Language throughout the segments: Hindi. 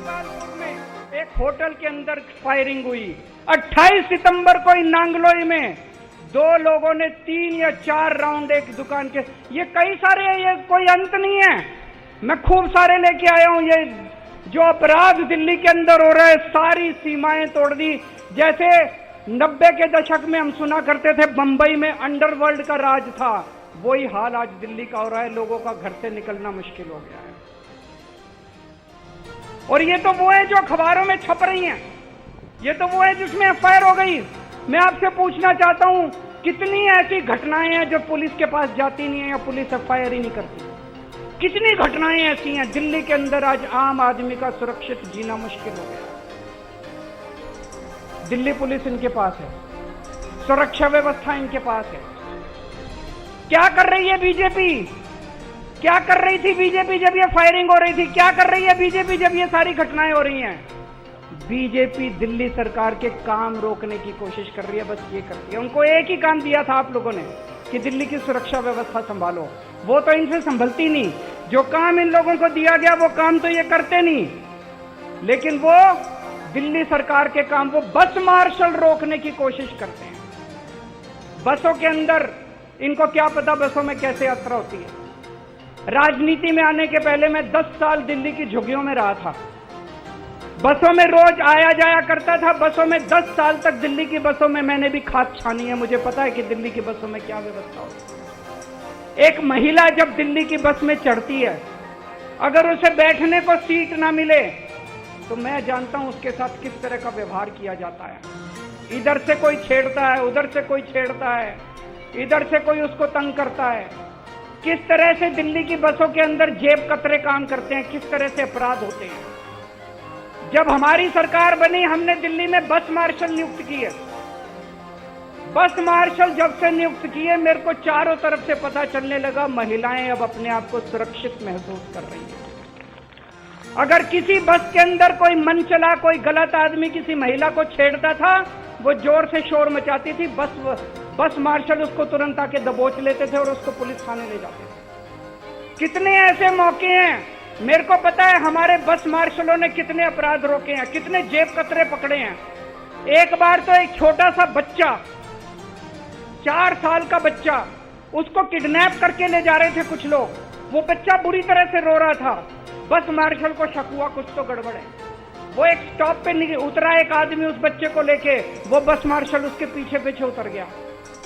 जलालपुर में एक होटल के अंदर फायरिंग हुई। 28 सितंबर को इन नांगलोई में 2 लोगों ने 3 या 4 राउंड एक दुकान के, ये कई सारे हैं, ये कोई अंत नहीं है। मैं खूब सारे लेके आया हूं। ये जो अपराध दिल्ली के अंदर हो रहा है, सारी सीमाएं तोड़ दी। जैसे 90 के दशक में हम सुना करते थे बंबई में अंडरवर्ल्ड का राज था, वही हाल आज दिल्ली का हो रहा है। लोगों का घर से निकलना मुश्किल हो गया है। और ये तो वो है जो अखबारों में छप रही हैं, ये तो वो है जिसमें एफआईआर हो गई। मैं आपसे पूछना चाहता हूं, कितनी ऐसी घटनाएं हैं जो पुलिस के पास जाती नहीं है या पुलिस एफआईआर ही नहीं करती? कितनी घटनाएं ऐसी हैं दिल्ली के अंदर आज आम आदमी का सुरक्षित जीना मुश्किल हो गया। दिल्ली पुलिस इनके पास है, सुरक्षा व्यवस्था इनके पास है। क्या कर रही है बीजेपी? क्या कर रही थी बीजेपी जब ये फायरिंग हो रही थी? क्या कर रही है बीजेपी जब ये सारी घटनाएं हो रही हैं? बीजेपी दिल्ली सरकार के काम रोकने की कोशिश कर रही है, बस ये करती है। उनको एक ही काम दिया था आप लोगों ने कि दिल्ली की सुरक्षा व्यवस्था संभालो, वो तो इनसे संभलती नहीं। जो काम इन लोगों को दिया गया वो काम तो ये करते नहीं, लेकिन वो दिल्ली सरकार के काम, वो बस मार्शल रोकने की कोशिश करते हैं। बसों के अंदर इनको क्या पता बसों में कैसे यात्रा होती है। राजनीति में आने के पहले मैं 10 साल दिल्ली की झुग्गियों में रहा था, बसों में रोज आया जाया करता था। बसों में 10 साल तक दिल्ली की बसों में मैंने भी खाद छानी है, मुझे पता है कि दिल्ली की बसों में क्या व्यवस्था होती है। एक महिला जब दिल्ली की बस में चढ़ती है, अगर उसे बैठने को सीट ना मिले तो मैं जानता हूं उसके साथ किस तरह का व्यवहार किया जाता है। इधर से कोई छेड़ता है, उधर से कोई छेड़ता है, इधर से कोई उसको तंग करता है। किस तरह से दिल्ली की बसों के अंदर जेब कतरे काम करते हैं, किस तरह से अपराध होते हैं। जब हमारी सरकार बनी, हमने दिल्ली में बस मार्शल नियुक्त किए। बस मार्शल जब से नियुक्त किए, मेरे को चारों तरफ से पता चलने लगा महिलाएं अब अपने आप को सुरक्षित महसूस कर रही हैं। अगर किसी बस के अंदर कोई मन चला, कोई गलत आदमी किसी महिला को छेड़ता था, वो जोर से शोर मचाती थी, बस मार्शल उसको तुरंत आके दबोच लेते थे और उसको पुलिस थाने ले जाते थे। कितने ऐसे मौके हैं, मेरे को पता है हमारे बस मार्शलों ने कितने अपराध रोके हैं, कितने जेब कतरे पकड़े हैं। एक बार तो एक छोटा सा बच्चा, 4 साल का बच्चा, उसको किडनैप करके ले जा रहे थे कुछ लोग। वो बच्चा बुरी तरह से रो रहा था। बस मार्शल को शक हुआ कुछ तो गड़बड़ है। वो एक स्टॉप पे उतरा, एक आदमी उस बच्चे को लेके, वो बस मार्शल उसके पीछे पीछे उतर गया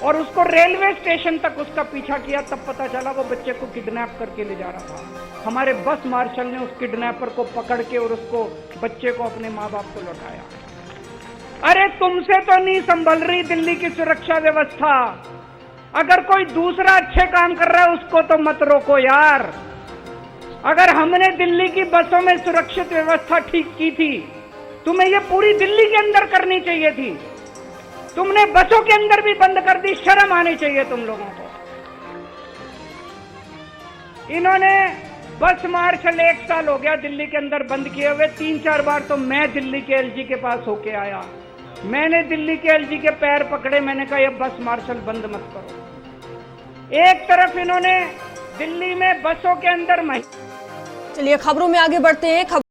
और उसको रेलवे स्टेशन तक उसका पीछा किया। तब पता चला वो बच्चे को किडनैप करके ले जा रहा था। हमारे बस मार्शल ने उस किडनैपर को पकड़ के और उसको, बच्चे को, अपने माँ बाप को लौटाया। अरे तुमसे तो नहीं संभल रही दिल्ली की सुरक्षा व्यवस्था। अगर कोई दूसरा अच्छे काम कर रहा है उसको तो मत रोको यार। अगर हमने दिल्ली की बसों में सुरक्षित व्यवस्था ठीक की थी, तुम्हें ये पूरी दिल्ली के अंदर करनी चाहिए थी। तुमने बसों के अंदर भी बंद कर दी, शर्म आनी चाहिए तुम लोगों को। इन्होंने बस मार्शल 1 साल हो गया दिल्ली के अंदर बंद किए हुए। 3-4 बार तो मैं दिल्ली के एलजी के पास होके आया। मैंने दिल्ली के एलजी के पैर पकड़े, मैंने कहा ये बस मार्शल बंद मत करो। एक तरफ इन्होंने दिल्ली में बसों के अंदर चलिए खबरों में आगे बढ़ते हैं।